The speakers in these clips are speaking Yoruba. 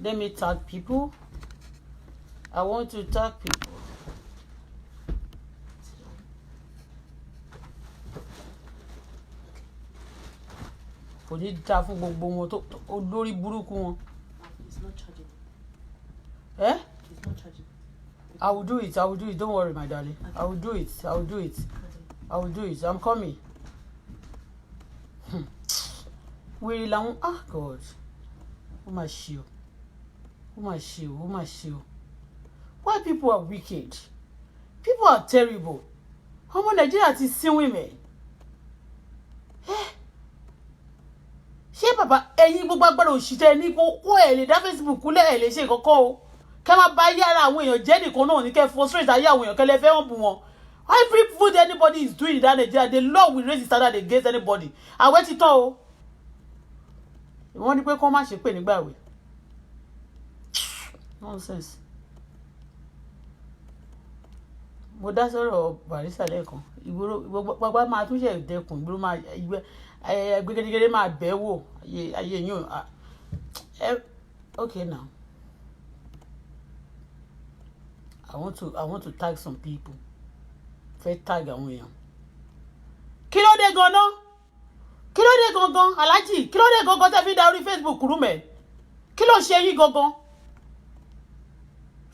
Let me tag people. I want to tag people. Kò ní dá fún gbogbo wọn tó olórí burúkú wọn. It's not charging. Eh? It's not charging. I will do it. I will do it. Don't worry, my darling. Okay. I will do it. I will do it. Okay. I will do it. I'm coming. Where long? Ah, God. Oh my shield. Oh my shield. Oh my shield. Why people are wicked? People are terrible. How many Nigeria ti sin women? Eh? Ṣé bàbá ẹ̀yin gbogbo agbára òṣìṣẹ́ ní kó ẹ̀ lè dá Facebook kúlẹ̀ ẹ̀ lè ṣe kankan o kẹ́ máa bá yára àwọn èèyàn jẹ́ nìkan náà ní kẹ́ frustrate ayé àwọn èèyàn kẹ́lẹ́ fẹ́ wọ́n bù wọn. Every food anybody is doing in that Nigeria, the law will raise the standard against anybody. Àwẹ̀ ti tán o. Wọ́n ní pé kó má ṣe pè nígbà wẹ̀. Nonsense. Mo dá sọ̀rọ̀ Barrister lẹ́ẹ̀kan. Ìgboro gbogbo máa tún ṣe dẹkùn ìgboro máa gbẹgẹdẹgẹdẹ máa bẹ̀ wò ayé yín okay now. I want to tag some people. Fẹ́ tag àwọn èèyàn. Kí ló dé gan-an? Kí ló dé gangan Alhaji? Kí ló dé gangan tẹ́ fi da orí Facebook rú mẹ́? Kí ló ṣe yín gangan?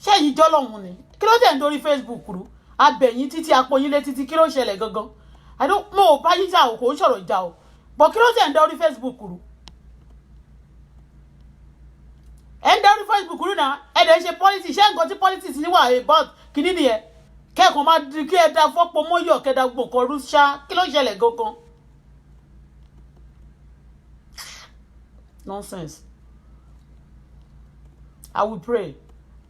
Ṣé yìí jọ́lọ́hun ni? Kí ló dé ń dorí Facebook rú? Abẹ̀yìn títí apọ̀yìn lé títí kí ló ṣẹlẹ̀ gangan? I don't know bá yín jà o kò ń sọ̀rọ̀ ìjà o. But kí ló dé ń dorí Facebook rú? Ẹ ń dorí Facebook rú náà ẹ dẹ̀ ń ṣe politics ṣé nǹkan tí politics ní wà about kìíní nìyẹn? Kẹ́ẹ̀kan máa di kí ẹ da fọ́pọ̀ mọ́yọ̀ kẹ́ẹ̀dá gbọ̀ǹkan rú ṣá kí ló ṣẹlẹ̀ gangan? Nonsense. I will pray.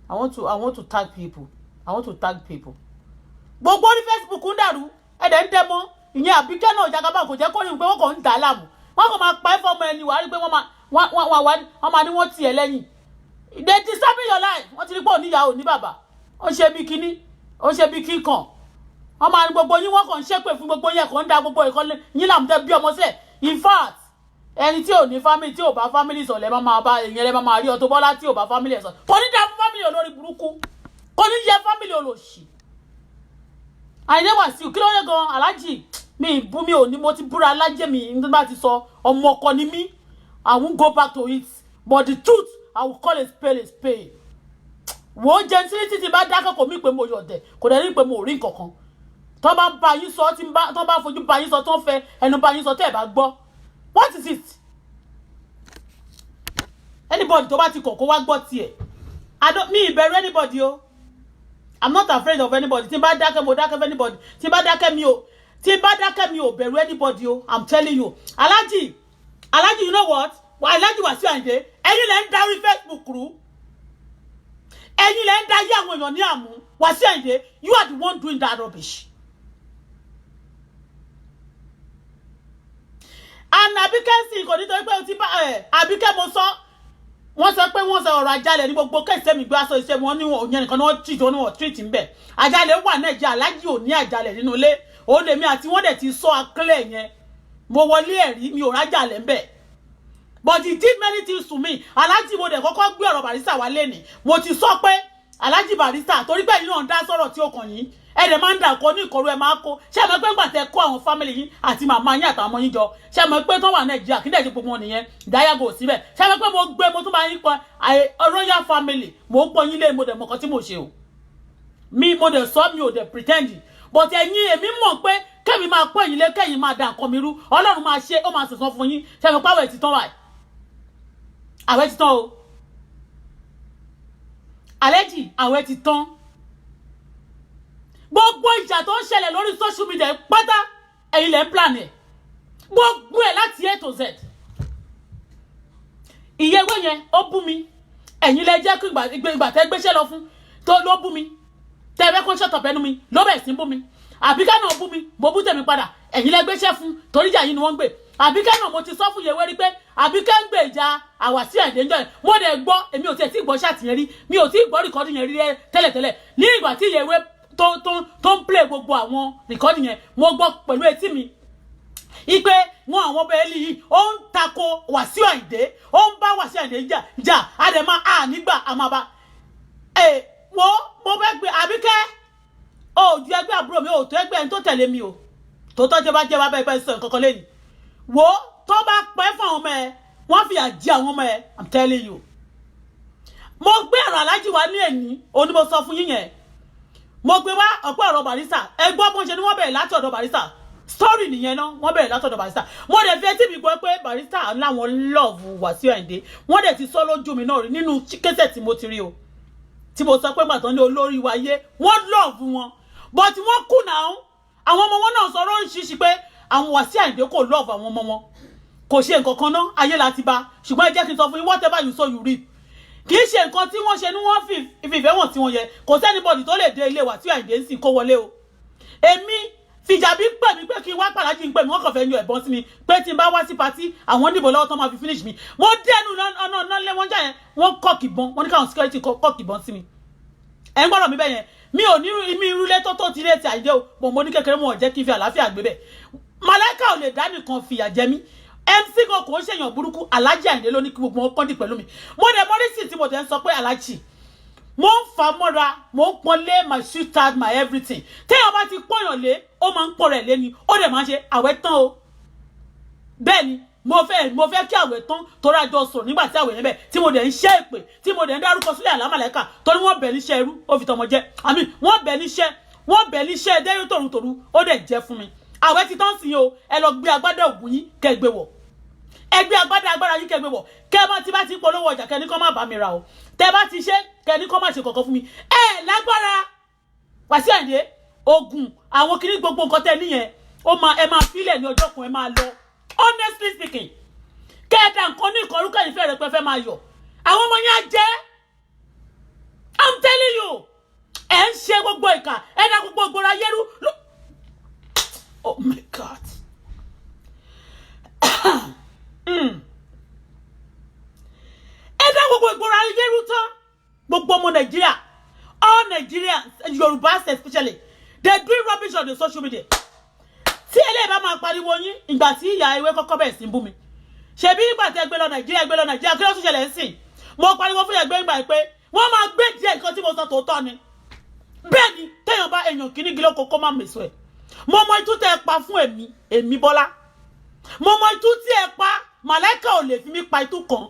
I want to tag people. I want to tag people. Gbogbo ní Facebook ń dàrú ẹ̀dẹ̀ ń dẹ́mọ́ ìyẹn Àbíkẹ́ náà Jagaban kò jẹ́ kó rí pé wọ́n kàn ń dà á láàmú wọ́n kàn máa pa ẹ́ fọ́mọ ẹni wàá rí pé wọ́n máa ní wọ́n tiẹ̀ lẹ́yìn. They disturbing your life. Wọ́n ti rí pé oníyàwó ní bàbá ó ṣe bí kíní ó ṣe bí kíkan wọ́n máa ní gbogbo yín wọ́n kàn ń ṣépè fún gbogbo yín kàn ń da gbogbo ìkọ́lé yín làmúdẹ́ bí ọmọ sílẹ̀. In fact ẹni tí ò ní family tí ò bá family sọ̀lẹ̀ máa bá ìyẹn lẹ́ máa rí Auto Bola tí ò bá family ẹ̀ sọ kò ní dá family olórí burúkú kò ní yẹ family olóṣì. Àyìnlé Wàsíù kí ló yẹ gan Alhaji mi bú mi ò ní mo ti búra alájẹ mi nígbà tí sọ ọmọ ọkọ ni mí. I won't go back to it but the truth I will call a spade a spade. Wo gentility ti bá dákẹ́ kò mí pé mo yọ̀dẹ̀ kò dẹ̀ rí pé mo rí nǹkankan tó bá bá yín sọ tó bá fojú bá yín sọ tó fẹ́ ẹnu bá yín sọ tẹ́ ẹ̀ bá gbọ́. What is it? Anybody tó bá ti kọ̀ kó wá gbọ́ tiẹ̀. Me ìbẹ̀rù anybody o. I'm not afraid of anybody. Tí bá dákẹ́ mo dákẹ́ anybody. Tí bá dákẹ́ mi ò bẹ̀rù anybody o. I'm telling you. Alhaji, you know what? Alhaji Wasiu Ayinde, ẹ̀yin lẹ ń darí Facebook rú. Ẹ̀yin lẹ ń dá yé àwọn èèyàn ní àmú. Wasiu Ayinde, you are the one doing that rubbish. And Àbíkẹ́ sì kò ní tó pé o ti bá Àbíkẹ́ mo sọ wọ́n sọ pé wọ́n sọ ọ̀rọ̀ àjálẹ̀ ní gbogbo kéèsì mi gbé aṣọ iṣẹ́ wọn ní wọn yẹn nìkan ni wọ́n treat wọn ní wọn treat ń bẹ̀. Àjálẹ̀ wà Nàìjíríà Alhaji ò ní àjálẹ̀ nínú ilé òun lèmi àti wọ́n dẹ̀ ti sọ akílẹ̀ yẹn mo wọlé ẹ̀rí mi ò rájàlẹ̀ ń bẹ̀. But he did many things to me. Alhaji mo dẹ̀ kọ́kọ́ gbé ọ̀rọ̀ Barrister wá lẹ́nìí mo ti sọ pé Alhaji Barrister torí pé yín náà ń dá sọ̀rọ̀ tí ó kàn yín ẹ dẹ̀ máa ń dà kọ́ ní ìkọ̀rọ̀ ẹ máa kó ṣé ẹ mọ̀ pé ńgbà tẹ́ kó àwọn family yín àti màmá yín àtàwọn ọmọ yín jọ ṣé ẹ mọ̀ pé tó wà Nàìjíríà kí dẹ̀ gbogbo wọn nìyẹn ìdáyàgò síbẹ̀ ṣé ẹ mọ̀ pé mo tún máa yín pọn royal family mo ń pọn yín lé mo dẹ̀ mọ̀ kan tí mo ṣe o mo dẹ̀ sọ mi ò dẹ̀ pretend but ẹ̀yin èmi mọ̀ pé kẹ́mi máa pọ̀ yín lé kẹ́yìn máa da nǹkan mi rú Ọlọ́run máa ṣe ó máa sọ̀sán fún yín ṣé ẹ mọ̀ pé àwẹ̀ ti tán wáyé àwẹ̀ ti tán o Alhaji àwẹ̀ ti tán gbogbo ìjà tó ń ṣẹlẹ̀ lórí social media pátá ẹ̀yin lẹ ń plan ẹ̀ gbogbo ẹ̀ láti A to Z. Ìyẹ̀wé yẹn ó bú mi ẹ̀yin lẹ jẹ́ kí ìgbà tẹ́ gbéṣẹ́ lọ fún tó ló bú mi tẹ́ fẹ́ kó ṣọ̀tọ̀ pẹ́nu mi ló bẹ̀ sí bú mi Àbíkẹ́ náà bú mi mo bú tèmi padà ẹ̀yin lẹ gbéṣẹ́ fún torí ìjà yìí ni wọ́n ń gbé Àbíkẹ́ náà mo ti sọ fún Ìyẹ̀wé rí pé Àbíkẹ́ ń gbé ìjà Wasiu Ayinde ńjọ́ mo dẹ̀ gbọ́ èmi ò tiẹ̀ tí gbọ́ ṣàtìyẹn rí mi ò tí gbọ́ rìkọ́dì yẹn rí tẹ́lẹ̀tẹ́lẹ̀ ní ìgbà tí Ìyẹ̀wé tó ń play gbogbo àwọn recording yẹn mo gbọ́ pẹ̀lú etí mi ipe wọn àwọn ọmọ ẹlí yìí ó ń tako Wàsíù Àyìndé ó ń bá Wàsíù Àyìndé jà àdèmá nígbà àmàbà mo fẹ́ gbé Àbíkẹ́ ojú ẹgbẹ́ àbúrò mi ò tó ẹgbẹ́ ẹni tó tẹ̀lé mi o tó tọ́jú bá jẹ́ wá bẹ́ẹ̀ sọ nǹkan kan lẹ́yìn wo tó bá pẹ́ fún àwọn ọmọ ẹ wọ́n fi àjí àwọn ọmọ ẹ I'm telling you mo gbé ọ̀rọ̀ Aláàjì wá ní èní òní mo sọ fún yín yẹn mo gbé wá ọ̀pọ̀ ọ̀rọ̀ Barrister ẹgbọ́n bó ṣe ni wọ́n bẹ̀rẹ̀ láti ọ̀dọ̀ Barrister story nìyẹn náà wọ́n bẹ̀rẹ̀ látọ̀dọ̀ Barrister mo dẹ̀ fi etí mi gbọ́ pé Barrister láwọn love Wàsíù Àyìndé wọ́n dẹ̀ ti sọ lójú mi náà rí nínú kẹ́sẹ̀ tí mo ti rí o tí mo sọ pé gbàtàn ní olórí wáyé wọ́n love wọn but wọ́n kù náà àwọn ọmọ wọn náà sọ̀rọ̀ oríṣiríṣi pé àwọn Wàsíù Àyìndé kò love àwọn ọmọ wọn kò ṣe nǹkan kan náà ayé láti bá ṣùgbọ́n ẹ jẹ́ kí n sọ fún yín whatever you sow you reap kì í ṣe nǹkan tí wọ́n ṣe ní wọ́n fi ìfìfẹ́ wọn tí wọ́n yẹ kò sẹ́nibọ̀dì tó lè dé ilé Wàsíù Àyìndé ń sìn kó wọlé o èmi Fìjàbí pè mí pé kí n wá Pàlájì ń pè mí wọ́n kàn fẹ́ yan ẹ̀bọn sí mi pé tí n bá wá sí patí àwọn dìbò lọ́wọ́ tó máa fi finish mi mo dẹnu ọ̀nà lé wọ́n jà yẹn wọ́n kọ́ọ̀kì bọ́n wọ́n ní káwọn security kọ́ọ̀kì bọ́n sí mi ẹ̀ ń gbọ́dọ̀ mi bẹ́ẹ̀ yẹn mi ò ní mi irúlé tó ti lé ti Àyìndé o bọ̀ mo ní kékeré wọn ò jẹ́ kí n fi àlàáfíà gbé bẹ́ẹ̀ Màláíkà ò lè dá nìkan fìyà jẹ mí MC kan kò ń ṣèyàn burúkú Aláàjì Àyìndé ló ní kí gbogbo wọn kọ́ndì pẹ̀lú mi mo dẹ̀ mọ́rísì tí mo dẹ̀ ń sọ pé Aláàjì mo ń fa mọ́ra mo ń pọ́n lé my sweetheart my everything téèyàn bá ti pọ́nyàn lé ó máa ń pọ̀ rẹ̀ lé ni ó dẹ̀ máa ń ṣe àwẹ̀ tán o bẹ́ẹ̀ ni mo fẹ́ kí àwẹ̀ tán torí àjọ sọ̀rọ̀ nígbà tí àwẹ̀ yẹn bẹ̀ tí mo dẹ̀ ń ṣẹ́ èpè tí mo dẹ̀ ń dárúkọ sílẹ̀ àlámàlẹ́kà torí wọ́n bẹ̀ níṣẹ́ irú ó fi tọmọ jẹ́ àmì wọ́n bẹ̀ níṣẹ́ dẹ́rù tòrútòrú ó dẹ̀ jẹ́ fún mi àwẹ̀ ti tán sí o ẹ lọ gbé agbádá ògùn yín kẹgbẹ wọ̀ ẹgbẹ́ agbádá agbára yín kẹgbẹ wọ̀ kẹ bá ti polówó ọjà kẹni kọ́ má bá mi ra o tẹ bá ti ṣe kẹni kọ́ má ṣe kọ̀ọ̀kan fún mi lágbára Wàsíù Àyìndé ogun àwọn kiri gbogbo nǹkan tẹ níyẹn ẹ máa fílẹ̀ ní ọjọ́ kan ẹ máa lọ honestly speaking kẹ́ẹ̀dá nǹkan ní ìkọrúkọ ìfẹ́ rẹ̀ pé fẹ́ máa yọ àwọn ọmọ yẹn á jẹ́ I'm telling you ẹ ń ṣe gbogbo ìkà ẹ dá gbogbo ìgboro ayérú oh my God ẹ dá gbogbo ìgboro ayérú tán gbogbo ọmọ Nàìjíríà all Nigerians Yorùbá especially they do rubbish on the social media tí eléyìí bá máa pariwo yín ìgbà tí ìyá ewé kọ́kọ́ bẹ̀rẹ̀ sí ń bú mi ṣebí nígbà tí ẹ gbé lọ Nàìjíríà kí ló tún ṣẹlẹ̀ ń sìn mo pariwo fún ẹgbẹ́ ìgbà pé wọ́n máa gbé díẹ̀ nǹkan tí mo sọ tòótọ́ ni bẹ́ẹ̀ ni téèyàn bá èèyàn kìíní gílò kókó má mèso ẹ̀ mo mọ itú tẹ́ ẹ pa fún èmi Bọ́lá mo mọ itú tí ẹ pa Màláíkà ò lè fi mí pa itú kan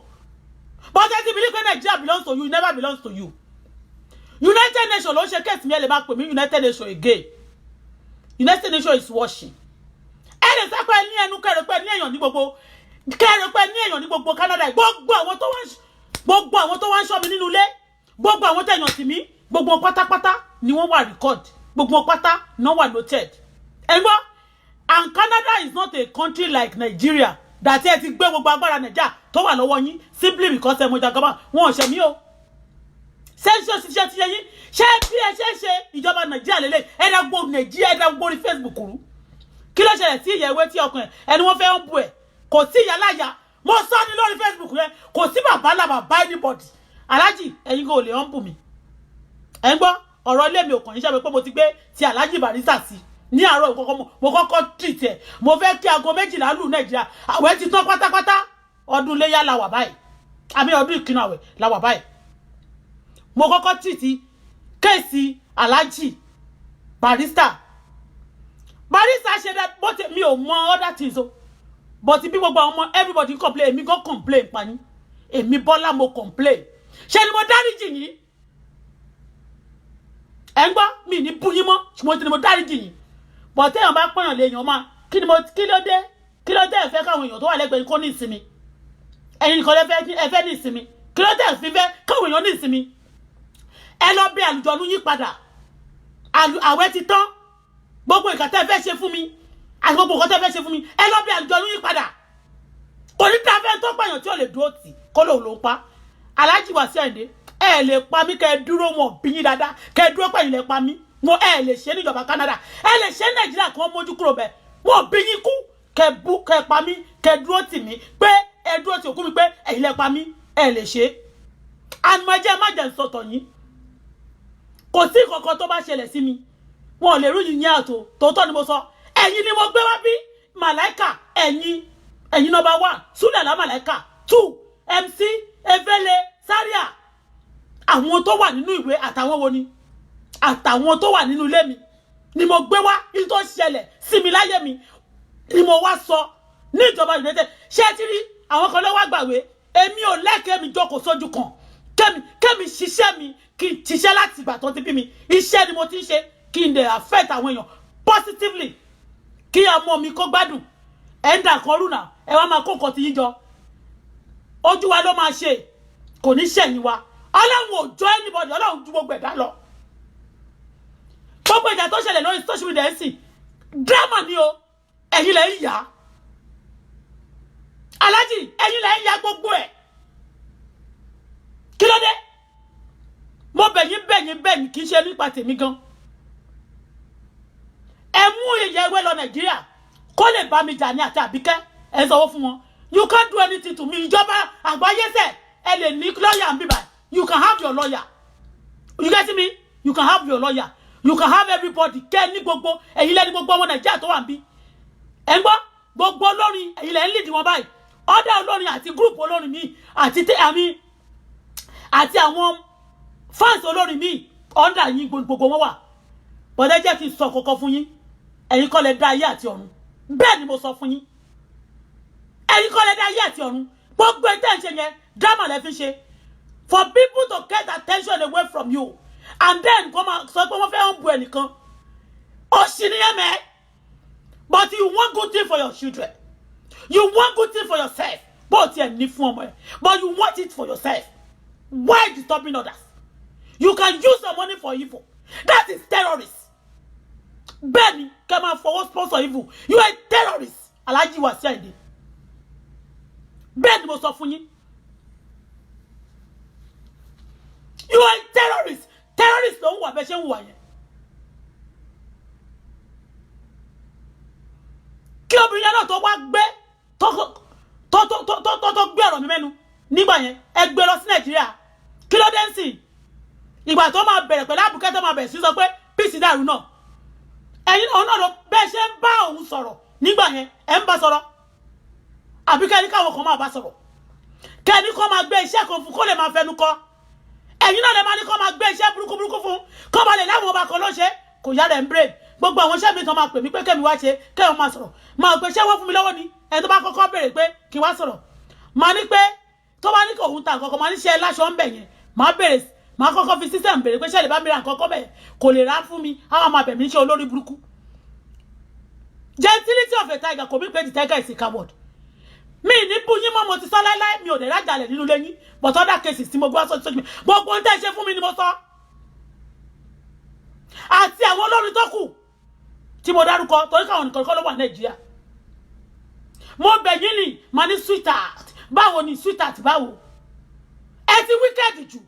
but ẹ ti believe pé Nigeria belongs to you it never belongs to you United Nations ló ṣe kéèsì mi ẹ lè máa pè mí United Nations again United Nations is washing ẹ lè sọ pé ní ẹnu kẹrẹ pé ní èèyàn ní gbogbo Canada gbogbo àwọn tó wá ń ṣọ́ mi nínú ilé gbogbo àwọn tẹ̀yàn sí mi gbogbo pátápátá ni wọ́n wà record gbogbo pátá náà wà noted ẹgbọ́ and Canada is not a country like Nigeria that ẹ ti gbé gbogbo agbára Nàìjíríà tó wà lọ́wọ́ yín simply because ẹ mọ Jagaban wọn ò ṣe mí o sẹ́ńsọ̀ ṣiṣẹ́ ti yẹ yín ṣé bí ẹ ṣe ìjọba Nàìjíríà lélẹ̀ ẹ̀dá gbogbo Nàìjíríà ẹ̀dá gbogbo orí Facebook rú kí ló ṣẹlẹ̀ sí ìyẹ̀wé tí ọkùnrin ẹni wọ́n fẹ́ ń bù ẹ̀ kò sí ìyá láyà mo sọ ní lórí Facebook rẹ kò sí bàbá làbàbá anybody Aláàjì ẹ̀yin kò lè ń bù mí ẹ̀ ń gbọ́ ọ̀rọ̀ ilé mi ò kàn ní ṣe pé mo ti gbé ti Aláàjì Barrister sí ní àárọ̀ mo kọ́kọ́ treat ẹ̀ mo fẹ́ kí aago 12 lù Nàìjíríà àwẹ̀ ti tán pátápátá ọdún Iléyá la wà báyìí àmì ọdún ìkíni àwẹ̀ la wà báyìí mo kọ́kọ́ treat kéèsì Aláàjì Barrister ṣe dá but mi ò mọ other things o but bí gbogbo àwọn ọmọ everybody complain èmi gan complain pa yín èmi Bọ́lá mo complain ṣé ni mo dáríjì yín ẹ ń gbọ́ mi ní bú yín mọ́ ṣùgbọ́n tí ni mo dáríjì yín but téèyàn bá pọ̀yàn lé èèyàn máa kí ló dé ẹ fẹ́ káwọn èèyàn tó wà lẹ́gbẹ̀ẹ́ kó ní ìsinmi ẹ̀yin nìkan ẹ fẹ́ ní ìsinmi kí ló dé ẹ fi fẹ́ káwọn èèyàn ní ìsinmi ẹ lọ bí àlùjọ̀nú yín padà àwẹ̀ ti tán gbogbo ìkà tẹ́ fẹ́ ṣe fún mi àti gbogbo nǹkan tẹ́ fẹ́ ṣe fún mi ẹ lọ bí àlùjọ̀nú yín padà onítàfẹ́ tó pààyàn tí ò lè dúró tì kó lòun ló ń pa Aláàjì Wàsíù Àyìndé ẹ lè pa mí kẹ́ dúró wọn bí yín dáadáa kẹ́ dúró pẹ̀yìn lẹ pa mí wọn ẹ lè ṣe níjọba Canada ẹ lè ṣe Nàìjíríà kan mójú kúrò bẹ́ẹ̀ wọn bí yín kú kẹ́ pa mí kẹ́ dúró tì mí pé ẹ dúró tì òkú mi pé ẹ̀yin lẹ pa mí ẹ lè ṣe àmọ́ ẹ jẹ́ má jẹ́ sọ̀tọ̀ yín kò sí kankan tó bá ṣẹlẹ̀ sí mi wọn lè rú yín àtò tòótọ́ ni mo sọ ẹ̀yin ni mo gbé wá bí màláìkà ẹ̀yin number 1 Súlẹ̀lá màláìkà 2 MC Evele Zaria àwọn tó wà nínú ìwé àtàwọn wo ni àtàwọn tó wà nínú ilé mi ni mo gbé wá ní tó ṣẹlẹ̀ sí mi láyé mi ni mo wá sọ ní ìjọba United ṣé ti rí àwọn kan ló wá gbàwé èmi ò lẹ́kẹ̀ẹ́ mi jókòó sójú kan kẹ́mi ṣiṣẹ́ mi kí n ṣiṣẹ́ láti ìgbà tó ti bí mi iṣẹ́ ni mo ti ń ṣe kí n dẹ̀ affect àwọn èèyàn positively kí ọmọ mi kó gbádùn ẹ̀ ń dà kan rúnà ẹ wá máa kó nǹkan ti yín jọ ojú wa ló máa ṣe kò ní ṣẹ̀yìn wa ọlọ́run ò jọ anybody ọlọ́run ju gbogbo ẹ̀dá lọ gbogbo ìjà tó ṣẹlẹ̀ lórí social media sí drama ni o ẹ̀yin lẹ̀ ń yá alájì ẹ̀yin lẹ̀ ń yá gbogbo ẹ̀ kí ló dé mo bẹ̀yìn kì í ṣe nípa tèmi gan ẹ mú ìyẹn ewé lọ Nàìjíríà kó lè bá mi jà ní àti Àbíkẹ́ ẹ sanwó fún wọn you can't do anything to me ìjọba àgbáyé sẹ ẹ lè ní lawyer ń bíbá you can have your lawyer you get me you can have your lawyer you can have everybody kẹ́ ní gbogbo ẹ̀yin lẹ́ni gbogbo ọmọ Nàìjíríà tó wà ń bí ẹ̀ ń gbọ́ gbogbo olórin ẹ̀yin lẹ́ ń lead wọn báyìí ọ̀dà olórin àti group olórin mi àti àwọn fans olórin mi ọ̀dà yín gbogbo wọn wà bọ́dẹ́ jẹ́ kí n sọ kọ́kọ́ fún yín ẹ̀yin kọ́ lẹ dá ayé àti ọ̀run bẹ́ẹ̀ ni mo sọ fún yín ẹ̀yin kọ́ lẹ dá ayé àti ọ̀run gbogbo ẹ̀tẹ́ ń ṣe yẹn drama lẹ fi ṣe for people to get attention away from you and then kọ́ máa sọ pé wọ́n fẹ́ ń bu ẹnìkan òṣì nìyẹn mẹ́ but you want good thing for your children you want good thing for yourself bó o tiẹ̀ ní fún ọmọ ẹ̀ but you want it for yourself why disturbing others you can use your money for evil that is terrorist bẹ́ẹ̀ ni kẹ́ máa fọwọ́ sponsor evil you are a terrorist Alhaji Wasiu Ayinde bẹ́ẹ̀ ni mo sọ fún yín you are a terrorist ló ń wà bẹ́ẹ̀ ṣe ń wà yẹn kí obìnrin yẹn náà tó wá gbé tó gbé ọ̀rọ̀ mi mẹ́nu nígbà yẹn ẹ gbé lọ sí Nàìjíríà kí ló dé ń sìn ìgbà tó máa bẹ̀rẹ̀ pẹ̀lú Àbùkẹ́ tó máa bẹ̀rẹ̀ sí sọ pé peace dàrú náà ẹ̀yin náà náà bẹ́ẹ̀ ṣe ń bá òun sọ̀rọ̀ nígbà yẹn ẹ̀ ń bá sọ̀rọ̀ àbí kẹ́ni káwọn kan máa bá sọ̀rọ̀ kẹ́ni kó máa gbé iṣẹ́ kan fún kó lè máa fẹnu kọ ẹ̀yin náà lè máa ní kó máa gbé iṣẹ́ burúkú fún kó máa lè láwọn ọba kan ló ṣe kò yára ẹ̀ ń brave gbogbo àwọn iṣẹ́ mi kan máa pè mí pé kẹ́mi wá ṣe kẹ́mi máa sọ̀rọ̀ máa pè ṣé wọ́n fún mi lọ́wọ́ ni ẹni tó bá kọ́kọ́ béèrè pé kí wá sọ̀rọ̀ máa ní pé tó bá ní kò òun ta nǹkan kan máa ní ṣe láṣọ ń bẹ̀ yẹn máa béèrè máa kọ́kọ́ fi system béèrè pé ṣé lè bá mi ra nǹkan kan bẹ̀ kò lè rà fún mi àwọn máa bẹ̀ mí ṣe olórí burúkú gentility of a tiger kò mí pé the tiger is a coward mi ní bú yín mọ́ mo ti sọ láíláí mi ò dẹ̀ rájàlẹ̀ nínú lẹ́yìn but other cases tí mo gbọ́ sọ́jú mi gbogbo ń tẹ́ ṣe fún mi ni mo sọ àti àwọn olórin tó kù tí mo dárúkọ torí káwọn nìkan kọ́ ló wà Nàìjíríà mo bẹ̀ yín ni mà ní sweetheart báwo ni sweetheart báwo ẹ ti wicked jù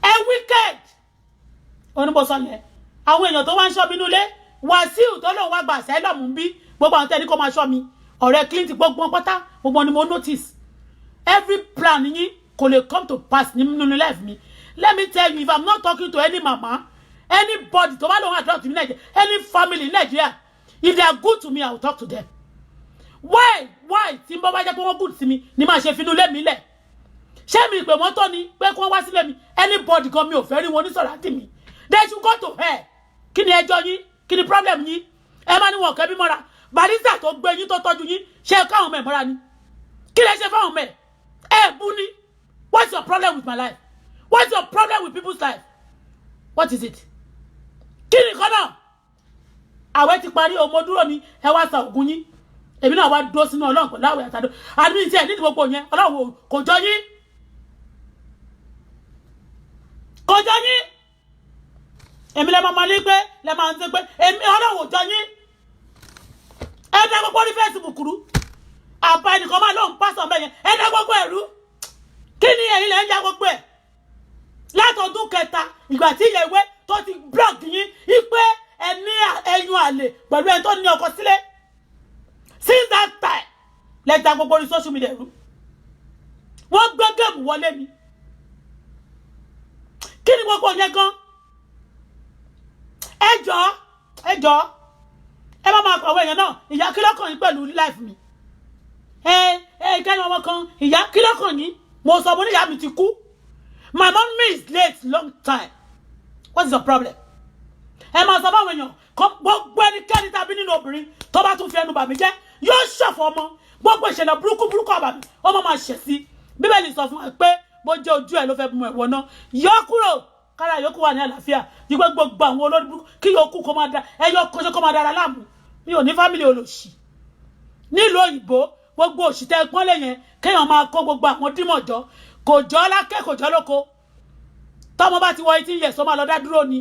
ẹ wicked oníbọ̀sán yẹn àwọn èèyàn tó wá ń ṣọ́ mi nílé Wàsíù tó lòun wá gbà sẹ́lọ̀mù ń bí gbogbo àwọn tẹ́ni kó máa ṣọ́ mi ọ̀rẹ́ Clint gbogbo pátá gbogbo ni mo notice every plan yín kò lè come to pass nínú life mi let me tell you if I'm not talking to any mama anybody tó bá lòun àdúrà to me Nigeria any family in Nigeria if they are good to me I will talk to them why tí n bá wá jẹ́ pé wọ́n good sí mi ni máa ṣe finú lé mi lẹ̀ ṣé mi pé wọ́n tọ́ ni pé kí wọ́n wá sílé mi anybody kan mi ò fẹ́ rí wọn ní sọ̀rọ̀ àti mi they should go to hell kí ni ẹjọ́ yín kí ni problem yín ẹ má ní wọn kẹ́ bí mọ́ra Barrister tó gbé yín tó tọ́jú yín ṣe káwọn mẹ́ mọ́ra ni kí lẹ ṣe fáwọn mẹ́ ẹ bú ni what's your problem with my life what's your problem with people's life what is it kí ni kan náà àwẹ̀ ti parí ọmọ dúró ni ẹ wá sa ògùn yín èmi náà wá dúró sínú Ọlọ́run pẹ̀lú àwẹ̀ àtàdó àdúgbò tí ẹ ní gbogbo yẹn Ọlọ́run kò jọ yín kò jọ yín èmi lè máa ní pé lè máa ń ṣe pé èmi Ọlọ́run jọ yín ẹ dá gbogbo orí Facebook rú àbá ẹnìkan máa lóun pásọ̀ mẹ́yẹn ẹ dá gbogbo ẹ̀rú kí ni ẹ̀yin lè ń ya gbogbo ẹ̀ látọdún kẹta ìgbà tí ìyẹ̀wé tó ti blog yín wípé ẹ ní ẹyún àlè pẹ̀lú ẹni tó ní ọkọ sílé since that time lè dá gbogbo orí social media rú wọ́n gbé géèmù wọlé mi kí ni gbogbo yẹn gan ẹ jọ̀ọ́ ẹ má máa pàwọ́ èèyàn náà ìyá kí lọ́kàn yín pẹ̀lú life mi kẹ́ni ọmọ kan ìyá kí lọ́kàn yín mo sọ mo ní ìyá mi ti kú my mom is late long time what is the problem ẹ máa sọ fáwọn èèyàn gbogbo ẹnikẹ́ni tàbí nínú obìnrin tó bá tún fi ẹnu bà mí jẹ́ yóò ṣọ̀fọ̀ ọmọ gbogbo ìṣẹ̀lẹ̀ burúkú àbàmì ọmọ máa ṣẹ̀ sí bíbélì sọ fún wa pé bó jẹ́ ojú ẹ̀ ló fẹ́ mú ẹ̀wọ̀ náà yọ kúrò kára yòókù wà ní àlàáfíà yí pé gbogbo àwọn olórí burúkú kí yòókù kó máa da ẹyọ kọjọ kó máa dára láàmú mi ò ní fámìlì olòṣì nílùú òyìnbó gbogbo òṣìṣẹ́ ẹ̀pọ́n lè yẹn kéèyàn máa kó gbogbo àwọn dímọ̀jọ́ kò jọ́ lákẹ́ kò jọ́ lóko tọ́mọ bá ti wọ 18 years ó máa lọ dá dúró ni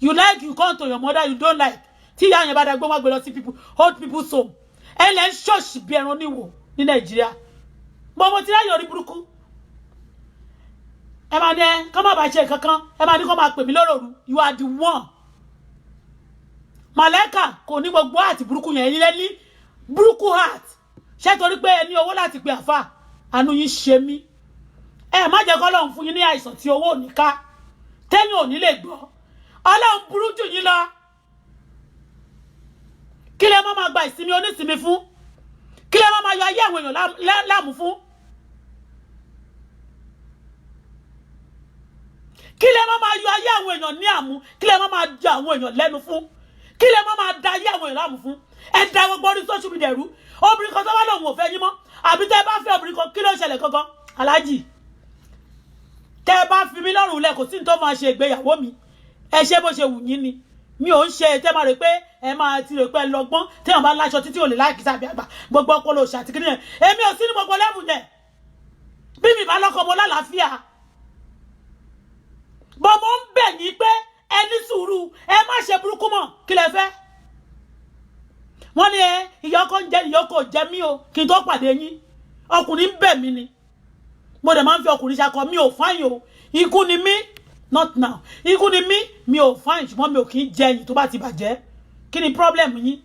you like you come to your mother you don't like tí ìyá yẹn bá dá gbé wọn gbé lọ sí people old people home ẹ lẹ́ ń ṣọ́ọ̀ṣì bí ẹran níwò ní nàìjíríà mo ti ráyè orí burúkú ẹ máa ní ẹ kọ́ máa bá ṣe kankan ẹ máa ní kọ́ máa pè mí lóròrù you are the one màlẹ́kà kò ní gbogbo àti burúkú yẹn ilé ní burúkú heart ṣé torí pé ẹ ní owó láti pe àfà àánú yín ṣe mí ẹ má jẹ́ kọ́ Ọlọ́run fún yín ní àìsàn tí owó ò ní ká tẹ́yìn ò ní lè gbọ́ Ọlọ́run burú jù yín lọ kí lẹ má máa gba ìsinmi onísinmi fún kí lẹ má máa yọ ayé àwọn èèyàn láàmú fún kí lẹ má máa yọ ayé àwọn èèyàn ní àmú kí lẹ má máa jẹ àwọn èèyàn lẹ́nu fún kí lẹ má máa da ayé àwọn èèyàn láàmú fún ẹ da gbogbo orí social media rú obìnrin kan tó wá lòun ò fẹ́ yín mọ́ àbí tẹ́ bá fẹ́ obìnrin kan kí ló ṣẹlẹ̀ gangan aláàjì tẹ́ bá fi mí lọ́rùn lẹ̀ kò sí ní tó máa ṣe ìgbéyàwó mi ẹ ṣe bó ṣe wù yín ni mi ò ń ṣe tẹ́ máa rò pé ẹ máa ti rò pé ẹ lọ́gbọ́n téèyàn bá láṣọ títí ò lè láìkí sábẹ́ àgbà gbogbo ọpọlọ òṣà àti kìnìyàn èmi ò sí ní gbogbo lẹ́bù yẹn bí mi bá lọ́kọ mo lálàáfíà bọ́ mo ń bẹ̀ yín pé ẹ ní sùúrù ẹ má ṣe burúkú mọ́ kí lẹ fẹ́ wọ́n ní ẹ ìyọkọ ń jẹ ìyọkọ jẹ mí o kí n tó pàdé yín ọkùnrin ń bẹ̀ mí ni mo dẹ̀ máa ń fi ọkùnrin ṣakọ mi ò fáyìn o ikú ni mí not now ikú ni mí mi ò fáyìn ṣùgbọ́n mi ò kì í jẹ ẹ̀yìn tó bá ti bàjẹ́ kí ni problem yín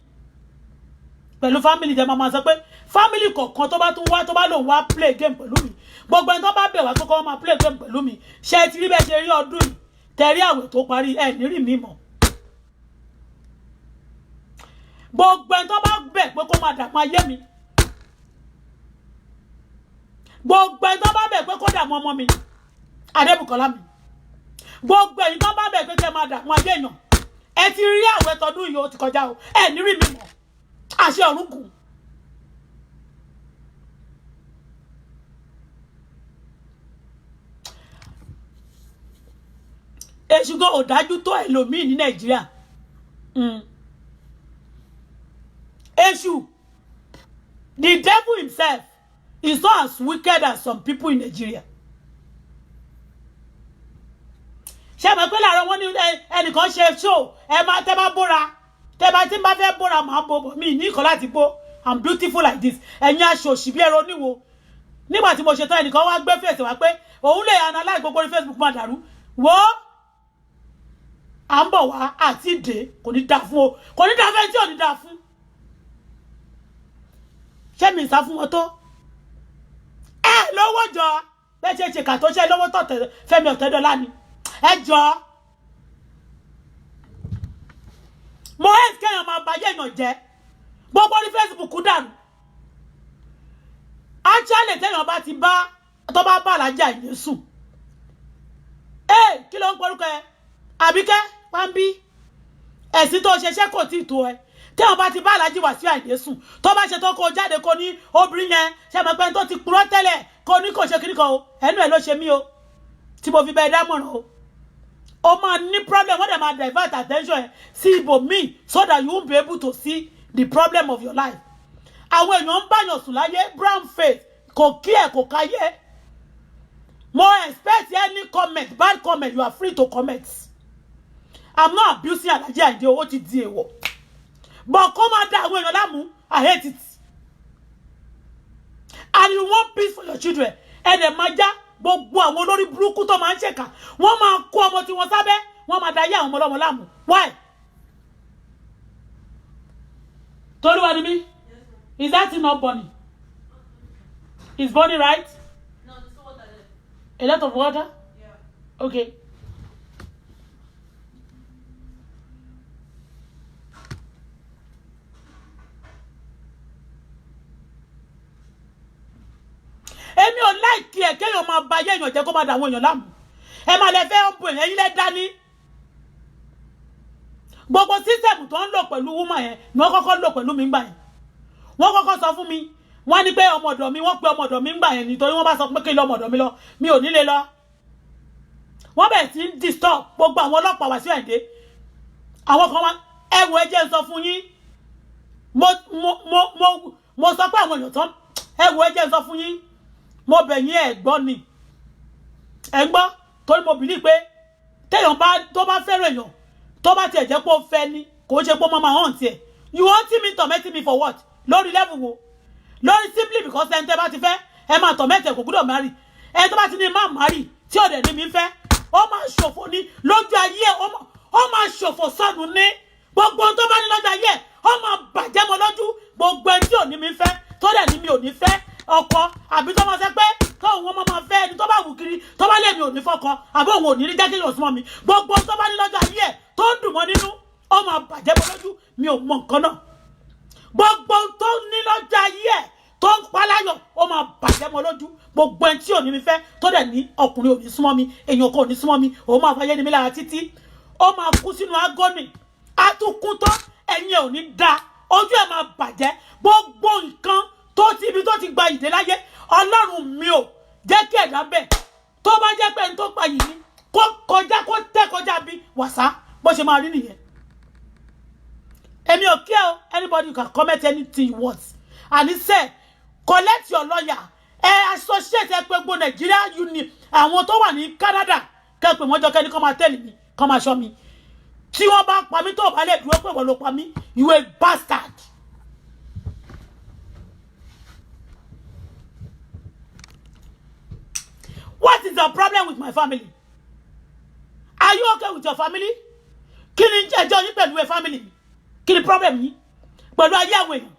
pẹ̀lú family jẹ́ máa sọ pé family kọ̀ọ̀kan tó bá tún wá tó bá lòun wá play game pẹ̀lú mi gbogbo ẹni tó bá bẹ̀ wá kókó wọn máa play game pẹ̀lú mi ṣe ti rí bẹ́ẹ̀ ṣe rí ọdún yìí tẹ̀rí àwẹ̀ tó parí ẹ̀ nírì mí mọ̀ gbogbo ẹni tó bá bẹ̀ pé kó máa dààmú ayé mi gbogbo ẹni tó bá bẹ̀ pé kó dààmú ọmọ mi Adébùkọ́lá mi gbogbo ẹni tó bá bẹ̀ pé kẹ́ máa dààmú ayé èèyàn ẹ ti rí àwẹ̀ tọdún yìí ó ti kọjá o ẹ̀ nírì mí mọ̀ àṣẹ ọ̀run kù èṣù gan ò dájú tó ẹlòmíì ní Nàìjíríà èṣù the devil himself is not as wicked as some people in Nigeria ṣé mọ̀ pé láàárọ̀ wọn ní ẹnìkan ṣe show ẹ máa tẹ́ bá bóra tẹ́ bá tí n bá fẹ́ bóra màá bò mí ní ìkọ́ láti bó I'm beautiful like this ẹ̀yin aṣọ òṣì bí ẹ̀rọ níwo nígbà tí mo ṣe tán ẹnìkan wá gbé fèsì wá pé òun lè analyze gbogbo orí Facebook máa dàrú wo à ń bọ̀ wá àti ìdè kò ní dáa fún o kò ní dáa fẹ́ tí ò ní dáa fún ṣé mi sá fún wọn tó ẹ lówó jọ bẹ́ẹ̀ ṣe ṣèkà tó ṣe lówó tọ̀tẹ̀ Fẹ́mi Ọ̀tẹ́dọ́lá ni ẹ jọ mo ẹ̀ kéèyàn máa bá yéèyàn jẹ́ gbogbo orí Facebook dànù actually téèyàn bá ti bá tó bá bá alájà ìyẹn sùn kí ló ń porúkọ ẹ Àbíkẹ́ pàmbí ẹ̀sìn tó ṣeṣẹ́ kò tí ì tó ẹ téèyàn bá ti bá alájì wá sí àìdè sùn tó bá ṣe tó kó jáde kó ní obìnrin yẹn ṣe mọ̀ pé tó ti purọ́ tẹ́lẹ̀ kó ní kò ṣe kíní kan o ẹnu ẹ̀ ló ṣe mí o tí mo fi bẹ́ẹ̀ dámọ̀ràn o máa ní problem wọ́n dẹ̀ máa divert attention ẹ̀ sí ibòmíì so that you won't be able to see the problem of your life àwọn èèyàn ń báyàn sùn láyé brown face kò kí ẹ̀ kò káyé mo expect any comment bad comment you are free to comment I'm not abusing Alhaji Ayinde owó ti di èèwọ̀ but kó máa dá àwọn èèyàn láàmú I hate it and you want peace for your children ẹ̀dẹ̀ máa já gbogbo àwọn olórí burúkú tó máa ń ṣèkà wọ́n máa kó ọmọ tí wọ́n sábẹ́ wọ́n máa dayé àwọn ọmọlọ́mọ láàmú why Tolúwa ni mí is that not Bonny is Bonny right No, there's no water there. a lot of water Yeah. okay láìkí ẹ̀ kéèyàn máa ba ayé èèyàn jẹ́ kó máa dà àwọn èèyàn láàmú ẹ máa lẹ fẹ́ ọ̀pọ̀ èèyàn yín lẹ́ dání gbogbo sísẹ̀mù tó ń lò pẹ̀lú woman yẹn ni wọ́n kọ́kọ́ lò pẹ̀lú mi ńgbà yẹn wọ́n kọ́kọ́ sọ fún mi wọ́n ní pé ọmọ ọ̀dọ̀ mi wọ́n pe ọmọ ọ̀dọ̀ mi ńgbà yẹn nítorí wọ́n bá sọ pé kí n lọ ọmọ ọ̀dọ̀ mi lọ mi ò nílé lọ wọ́n bẹ̀rẹ̀ sí ń disturb gbogbo àwọn ọlọ́pàá wá sí ẹ̀dẹ́ àwọn kan wá ẹ̀wù ẹ̀jẹ̀ sọ fún yín mo sọ pé àwọn èèyàn tán ẹ̀wù ẹ̀jẹ̀ sọ fún yín mo bẹ̀ yín ẹ̀ gbọ́ ni ẹ̀ gbọ́ torí mo bìlí pé téèyàn tó bá fẹ́ràn èèyàn tó bá tiẹ̀ jẹ́ pé ó fẹ́ ni kò ṣe pé ó máa hàn tiẹ̀ you want me torment me for what lórí level wo lórí simply because ẹni tẹ́ bá ti fẹ́ ẹ máa torment ẹ kò gbúdọ̀ marry ẹ tó bá ti ní má marry tí ọ̀dẹ̀ ní mi fẹ́ ó máa ṣòfò ní lójú ayé ó máa ṣòfò sọnù ní gbogbo tó bá ní lọ́jọ́ ayé ó máa bàjẹ́ mọ́ lójú gbogbo ẹni tí ò ní mi fẹ́ tó dẹ̀ ní mi ò ní fẹ́ ọkọ àbí tó máa ṣe pé tóun wọn máa fẹ́ ẹni tó bá wù kiri tó bá lè mi ò ní fọkọ àbí òun ò ní rí jẹ́ kí yóò súnmọ́ mi gbogbo tó bá ní lọ́jọ́ ayé ẹ̀ tó ń dùn mọ́ nínú ó máa bàjẹ́ mọ́ lójú mi ò mọ nǹkan náà gbogbo tó ní lọ́jọ́ ayé ẹ̀ tó ń paláyọ̀ ó máa bàjẹ́ mọ́ lójú gbogbo ẹni tí ò ní mi fẹ́ tó dẹ̀ ní ọkùnrin ò ní súnmọ́ mi èèyàn kan ò ní súnmọ́ mi òun máa fàyè ní mi lára títí ó máa kú sínú agony àtúkún tán ẹ̀yìn ẹ̀ ò ní da ojú ẹ̀ máa bàjẹ́ gbogbo nǹkan tó ti ibi tó ti gba ìdè láyé ọlọ́run mi ò jẹ́ kí ẹ̀dá bẹ̀ tó bá jẹ́ pé ẹni tó pa yìí ní kó kọjá kó tẹ́ kọjá bí wàsá bó ṣe máa rí nìyẹn èmi ò kí ẹ o anybody can comment anything you want and he said collect your lawyer associate ẹ pé gbogbo Nigeria union àwọn tó wà ní Canada kẹ́ pé wọ́n jọ kẹ́ni kọ́ máa tẹ̀lé mi kọ́ máa ṣọ́ mi tí wọ́n bá pa mí tó bá lè dúró pé wọ́n ló pa mí you a bastard. What is the problem with my family? Are you okay with your family? Kí ni ẹjọ́ yín pẹ̀lú family mi? Kí ni problem yín? Pẹ̀lú ayé àwọn èèyàn.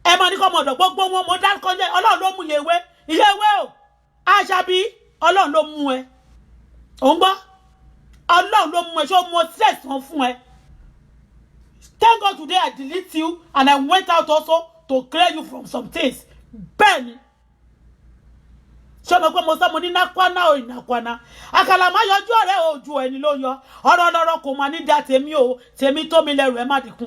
Ẹ máa ní kọ́ ọmọdọ̀ gbogbo wọn mo dá kọjá Ọlọ́run ló mú ìyẹ̀wé o. Àṣàbí Ọlọ́run ló mú ẹ. Ò ń gbọ́? Ọlọ́run ló mú ẹ ṣé ó mú stress wọn fún ẹ. Thank God today I delete you and I went out also to clear you from some things. Bẹ́ẹ̀ni. Ṣé mo pé mo sọ mo ní nákwana o ìnákwana àkàlà má yọjú ọ̀rẹ́ ojú ẹni ló yọ ọ̀rọ̀ ọlọ́rọ̀ kò máa ní dá tèmi o tèmi tó mi lẹ́rù ẹ má dínkù.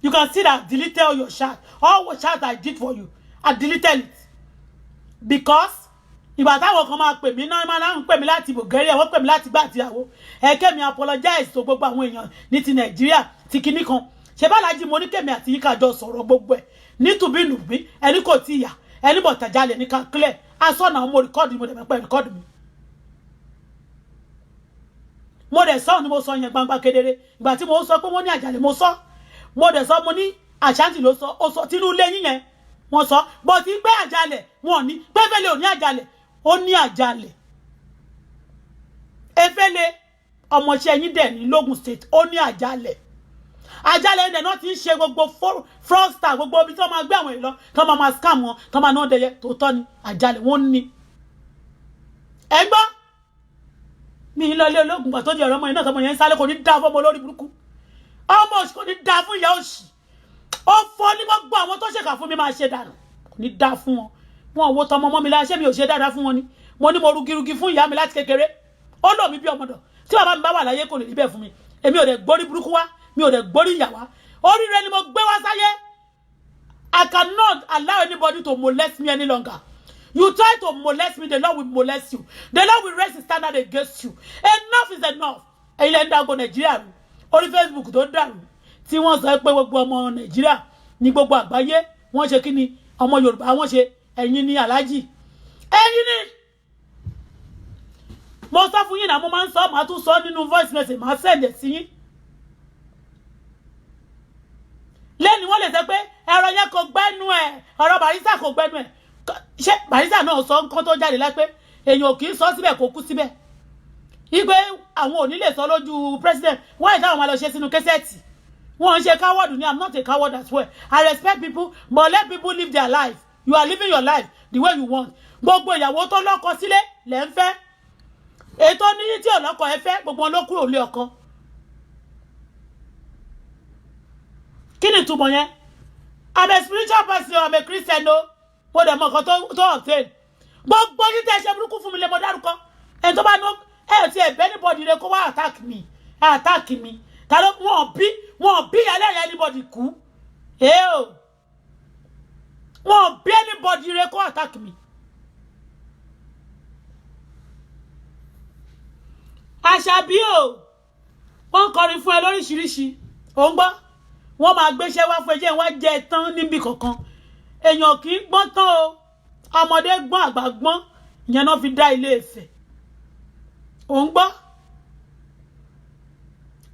You can see that I deleted all your chat I did for you I deleted it because ìgbà táwọn kan máa pè mí náà máa ń pè mí láti Bulgaria wọ́n pè mí láti gbà àtìyàwó ẹ̀kẹ́ mi apologize to gbogbo àwọn èèyàn ní ti Nàìjíríà ti kinní kan ṣe bá lájí mo ní kèmi àti yíká jọ sọ̀rọ̀ gbogbo ẹ̀ nítùbínùbí ẹni kò tí yà ẹni bọ̀ tàjálẹ̀ ní ká clear asọ́nà mo rìkọ́dù mo dẹ̀ mẹ́pẹ́ rìkọ́dù mi mo dẹ̀ sọ ni mo sọ yẹn gbangba kedere ìgbà tí mo sọ pé wọ́n ní àjálẹ̀ mo sọ mo dẹ̀ sọ mo ní àṣántì ló sọ ó sọ tínú ilé yín yẹn wọ́n sọ bó ti gbé àjálẹ̀ wọn ní gbẹ́fẹ́lẹ́ ò ní àjálẹ̀ ó ní àjálẹ̀ efẹ́lẹ́ ọmọọṣẹ́ yín dẹ̀ ní Lógùn State ó ní àjálẹ̀ àjálẹ̀ ẹ̀dẹ̀ náà ti ń ṣe gbogbo fraudster gbogbo ibi tí wọ́n máa gbé àwọn èèyàn lọ tí wọ́n máa scam wọn tí wọ́n máa ná dẹyẹ tòótọ́ ni àjálẹ̀ wọ́n ní. ẹ gbọ́ mi ń lọ ilé ológun gbà tó di ọ̀rọ̀ ọmọ yẹn náà tọmọ yẹn ń sáré kò ní dáa fún ọmọ olórí burúkú ọmọ òsì kò ní dáa fún ìyá òsì ó fọ́ ní gbogbo àwọn tó ṣèkà fún mi máa ṣe dànù kò ní dáa fún wọn wọn ò wo tọmọ ọmọ mi láṣẹ mi ò ṣe dáadáa fún wọn ni mo ní mo rugirugi fún ìyá mi láti kékeré ó lò mí bí ọmọdọ̀ tí bàbá mi bá wà láyé kò lè rí bẹ́ẹ̀ fún mi èmi ò dẹ̀ gbórí burúkú wá mi ò dẹ̀ gbórí ìyà wá oríire ni mo gbé wá sáyé. I cannot allow anybody to molest me any longer. You try to molest me, the Lord will molest you. The Lord will raise his standard against you. Enough is enough. Ẹ̀yin lẹ ń dàgbò Nàìjíríà rú orí Facebook tó dàrú tí wọ́n sọ pé gbogbo ọmọ Nàìjíríà ní gbogbo àgbáyé wọ́n ṣe kí ni ọmọ Yorùbá wọ́n ṣe ẹ̀yin ní aláàjì ẹ̀yin ní. Mo sọ fún yín náà mo máa ń sọ màá tún sọ nínú voice message màá send ẹ̀ sí yín. Lẹ́ni wọ́n lè sọ pé ẹ̀rọ yẹn kò gbẹ́nu ẹ̀ ọ̀rọ̀ Barrister kò gbẹ́nu ẹ̀ ṣé Barrister náà sọ nǹkan tó jáde lápẹ́ èèyàn kì í sọ síbẹ̀ kò kú síbẹ̀ igbe àwọn ò ní lè sọ lójú president wọ́n ìdá àwọn máa lọ ṣe sínú kẹsẹ̀tì wọ́n ń ṣe coward ni I'm not a coward as well I respect people but let people live their life you are living your life the way you want gbogbo ìyàwó tó lọ́kọ sílé lẹ́ ń fẹ́ ètò níyí tí ò lọ́kọ ẹ fẹ́ gbogbo wọn ló kúrò lé ọkọ. Kí ni túmọ̀ yẹn? I'm a spiritual person, I'm a Christian, no. mo dẹ̀ mọ̀ kan tó obtain gbogbo yín tẹ́ ṣe burúkú fún mi lè mọ dárúkọ ẹni tó bá ná ẹ̀ ti ẹ̀bẹ́ anybody rẹ kó wá attack mi ta ló wọ́n bí alẹ́ anybody kú wọ́n bí anybody rẹ kó attack mi. Àṣàbí o wọ́n kọrin fún ẹ lóríṣiríṣi ò ń gbọ́ wọ́n máa gbéṣẹ́ wá fún ẹjẹ́ wá jẹ tán níbi kankan èèyàn kì í gbọ́n tán o ọmọdé gbọ́n àgbà gbọ́n ìyẹn náà fi dá Ilé Ifẹ̀ ò ń gbọ́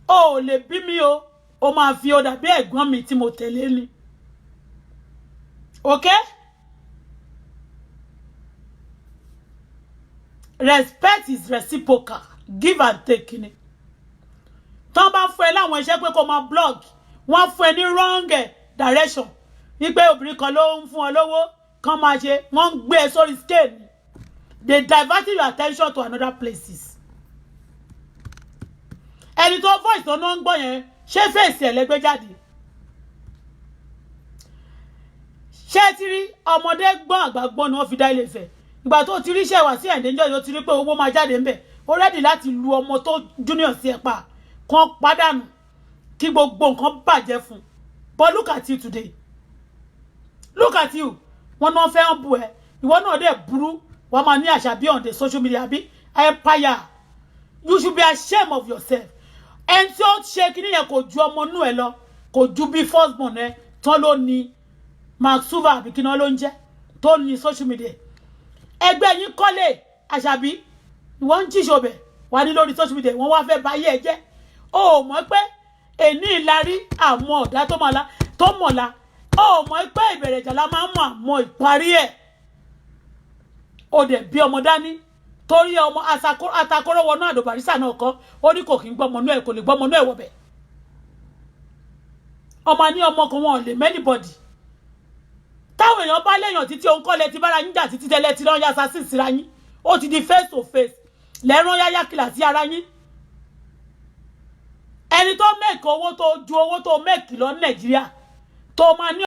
o ò lè bí mi o máa fi o dàbí ẹ̀gbọ́n mi tí mo tẹ̀lé ni okay respect is reciprocal give and take ni tán bá fún ẹ láwọn iṣẹ́ pé kó máa blog wọ́n fún ẹ ní wrong direction wípé obìnrin kan ló ń fún ọ lówó kan máa ṣe wọ́n ń gbé ẹ sórí scale ni they divert your attention to another places ẹni tó voice tó náà ń gbọ́ yẹn ṣé fèsì ẹ̀ lẹ́gbẹ́ jáde ṣé ti rí ọmọdé gbọ́n àgbà gbọ́n ni wọ́n fi dá Ilé Ifẹ̀ ìgbà tó ti rí iṣẹ́ wá sí ẹ̀ǹdẹ́jọ́ yóò ti rí pé owó máa jáde ńbẹ̀ ó rẹ́dì láti lu ọmọ tó junior sí ẹ pa kan pàdánù kí gbogbo nǹkan bàjẹ́ fún but look at you today look at you wọn náà fẹ́ ń bu ẹ ìwọ náà dẹ̀ burú wọ́n máa ní Àṣàbí on the social media bí empire you should be ashamed of yourself ẹni tí ó ṣe kíní yẹn kò ju ọmọ inú ẹ lọ kò ju bí first born ẹ tán ló ní Mark Suva àbí kí náà ló ń jẹ́ tó ní social media ẹgbẹ́ yín kọ́lé Àṣàbí ìwọ ń jíṣọbẹ̀ wà ní lórí social media wọ́n wá fẹ́ báyé ẹ jẹ́ o mọ̀ pé èní ìlarí àmọ́ ọ̀dá tó mọ̀lá o mọ̀ pé ìbẹ̀rẹ̀ ìjà la máa ń mọ̀ àmọ́ ìparí ẹ̀ o dẹ̀ bí ọmọ dání torí ọmọ atakọ́rọ́ wọnú àdó Barrister náà kọ́ ó ní kò kí ń gbọ́mọ náà kò lè gbọ́mọ náà wọ̀bẹ̀ ọmọ ní ọmọ kan wọn ò lè mẹ́nìbọ̀dì táwọn èèyàn bá léèyàn títí òun kọ́lẹ̀ ti bára yín jà títí tẹ́lẹ̀ tí lọ́n yá assassin síra yín ó ti di face to face lẹ́rán yáyá kìlà sí ara yín ẹni tó mẹ́ẹ̀kì owó tó ju owó tó mẹ́ẹ̀kì lọ Nàìjíríà tó máa ní